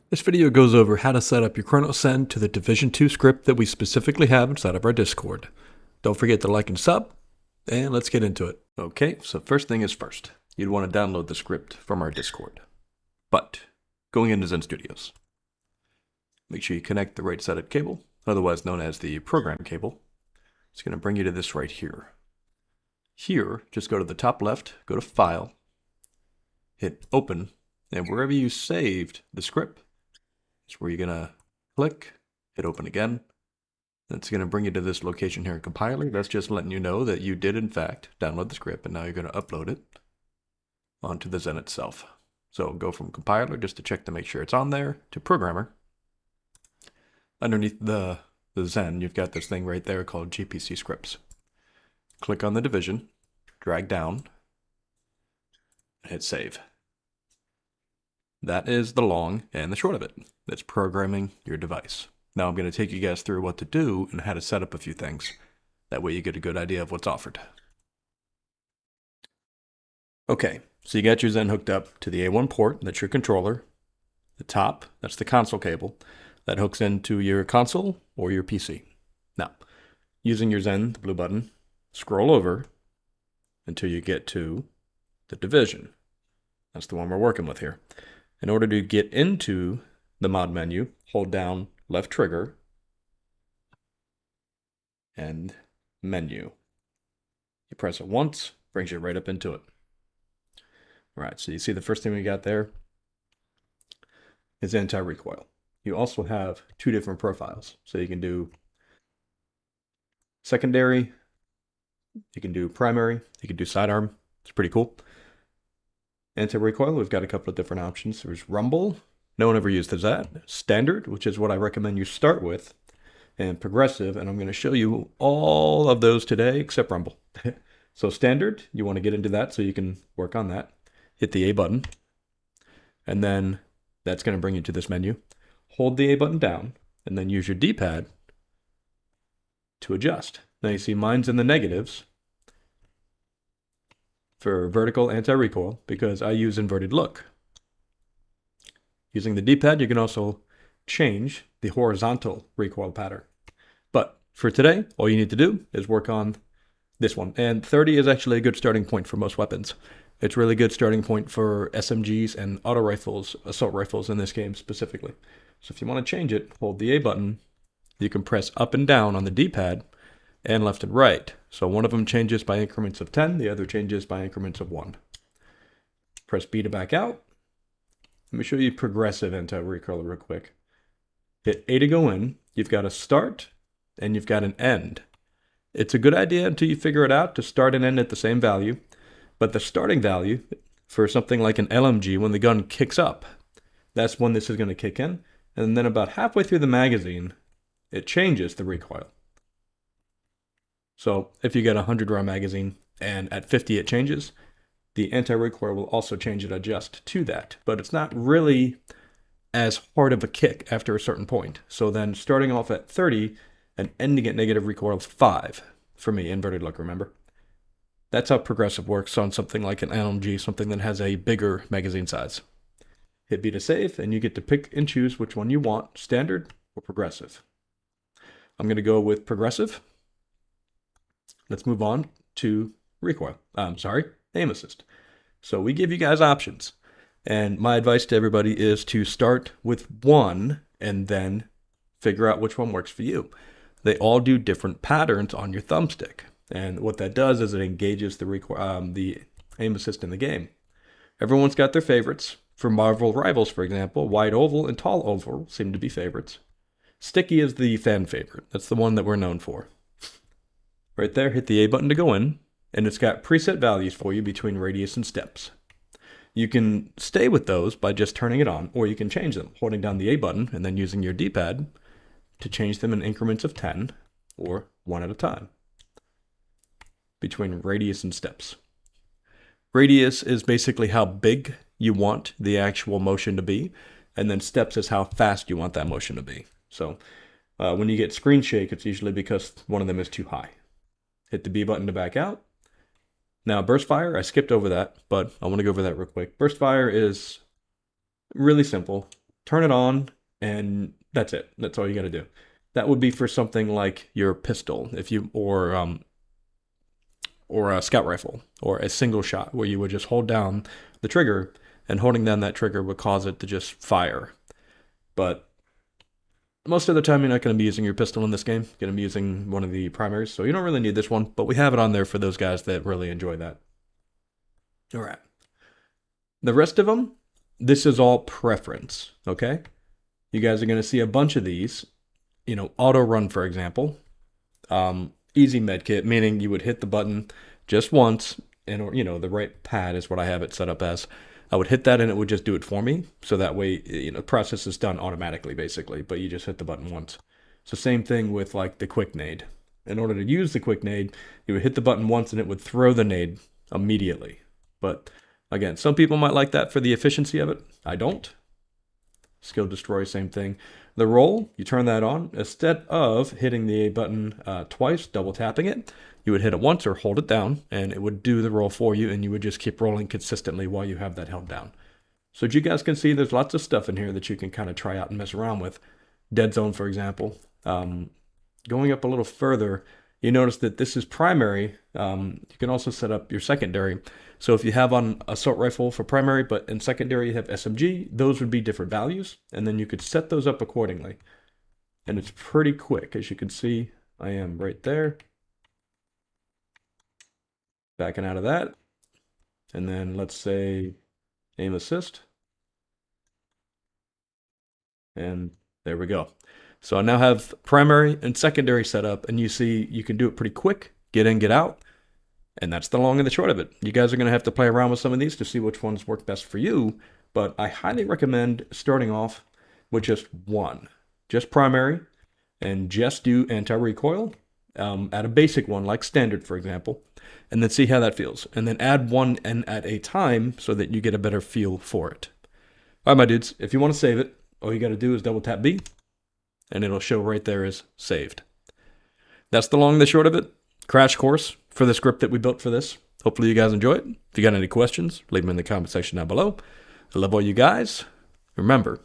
This video goes over how to set up your Cronus Zen to the Division 2 script that we specifically have inside of our Discord. Don't forget to like and sub, and let's get into it. Okay, so first thing is first. You'd want to download the script from our Discord. But, going into Zen Studios, make sure you connect the right sided cable, otherwise known as the program cable. It's going to bring you to this right here. Here, just go to the top left, go to File, hit Open, and wherever you saved the script, is where you're going to click, hit open again. That's going to bring you to this location here in compiler. That's just letting you know that you did in fact download the script, and now you're going to upload it onto the Zen itself. So go from compiler just to check to make sure it's on there to programmer. Underneath the Zen, you've got this thing right there called GPC scripts. Click on the division, drag down, and hit save. That is the long and the short of it. That's programming your device. Now I'm going to take you guys through what to do and how to set up a few things. That way you get a good idea of what's offered. Okay, so you got your Zen hooked up to the A1 port, that's your controller. The top, that's the console cable. That hooks into your console or your PC. Now, using your Zen, the blue button, scroll over until you get to the division. That's the one we're working with here. In order to get into the mod menu, hold down left trigger and menu. You press it once, brings you right up into it. All right, so you see the first thing we got there is anti-recoil. You also have two different profiles. So you can do secondary, you can do primary, you can do sidearm. It's pretty cool. Anti-recoil, we've got a couple of different options. There's rumble, no one ever used that. Standard, which is what I recommend you start with, and progressive, and I'm going to show you all of those today except rumble. So standard, you want to get into that so you can work on that. Hit the A button, and then that's going to bring you to this menu. Hold the A button down, and then use your D-pad to adjust. Now you see mine's in the negatives for vertical anti-recoil because I use inverted look. Using the D-pad, you can also change the horizontal recoil pattern. But for today, all you need to do is work on this one. And 30 is actually a good starting point for most weapons. It's a really good starting point for SMGs and auto rifles, assault rifles in this game specifically. So if you want to change it, hold the A button. You can press up and down on the D-pad and left and right. So one of them changes by increments of 10, the other changes by increments of 1. Press B to back out. Let me show you progressive anti-recoil real quick. Hit A to go in. You've got a start and you've got an end. It's a good idea until you figure it out to start and end at the same value. But the starting value for something like an LMG, when the gun kicks up, that's when this is going to kick in. And then about halfway through the magazine, it changes the recoil. So if you get a 100 round magazine and at 50 it changes, the anti-recoil will also change and adjust to that. But it's not really as hard of a kick after a certain point. So then starting off at 30 and ending at negative recoil 5, for me, inverted look, remember? That's how progressive works on something like an LMG, something that has a bigger magazine size. Hit B to save, and you get to pick and choose which one you want, standard or progressive. I'm going to go with progressive. Let's move on to recoil. Aim assist. So we give you guys options. And my advice to everybody is to start with one and then figure out which one works for you. They all do different patterns on your thumbstick. And what that does is it engages the aim assist in the game. Everyone's got their favorites. For Marvel Rivals, for example, wide oval and tall oval seem to be favorites. Sticky is the fan favorite. That's the one that we're known for. Right there, hit the A button to go in, and it's got preset values for you between radius and steps. You can stay with those by just turning it on, or you can change them, holding down the A button and then using your D-pad to change them in increments of 10, or 1 at a time, between radius and steps. Radius is basically how big you want the actual motion to be, and then steps is how fast you want that motion to be. So when you get screen shake, it's usually because one of them is too high. Hit the B button to back out. Now burst fire, I skipped over that, but I want to go over that real quick. Burst fire is really simple. turn it on, and that's it. That's all you got to do. That would be for something like your pistol, if you or a scout rifle, or a single shot where you would just hold down the trigger, and holding down that trigger would cause it to just fire. But most of the time, you're not going to be using your pistol in this game. You're going to be using one of the primaries, so you don't really need this one, but we have it on there for those guys that really enjoy that. All right. The rest of them, this is all preference, okay? You guys are going to see a bunch of these. Auto run, for example. Easy medkit, meaning you would hit the button just once, and the right pad is what I have it set up as. I would hit that and it would just do it for me. So that way, the process is done automatically, basically, but you just hit the button once. So same thing with like the quick nade. In order to use the quick nade, you would hit the button once and it would throw the nade immediately. But again, some people might like that for the efficiency of it. I don't. Skill destroy, same thing. The roll, you turn that on. Instead of hitting the A button twice, double tapping it, you would hit it once or hold it down, and it would do the roll for you, and you would just keep rolling consistently while you have that held down. So as you guys can see, there's lots of stuff in here that you can kind of try out and mess around with. Dead zone, for example. Going up a little further, you notice that this is primary. You can also set up your secondary. So if you have on assault rifle for primary, but in secondary you have SMG, those would be different values, and then you could set those up accordingly. And it's pretty quick. As you can see, I am right there. Backing out of that. And then let's say aim assist. And there we go. So I now have primary and secondary set up, and you see you can do it pretty quick, get in, get out. And that's the long and the short of it. You guys are going to have to play around with some of these to see which ones work best for you, but I highly recommend starting off with just one. Just primary, and just do anti-recoil at a basic one, like standard, for example, and then see how that feels. And then add one and at a time so that you get a better feel for it. All right, my dudes, if you want to save it, all you got to do is double tap B, and it'll show right there as saved. That's the long and the short of it. Crash course for the script that we built for this. Hopefully you guys enjoy it. If you got any questions, leave them in the comment section down below. I love all you guys. Remember,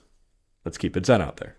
let's keep it Zen out there.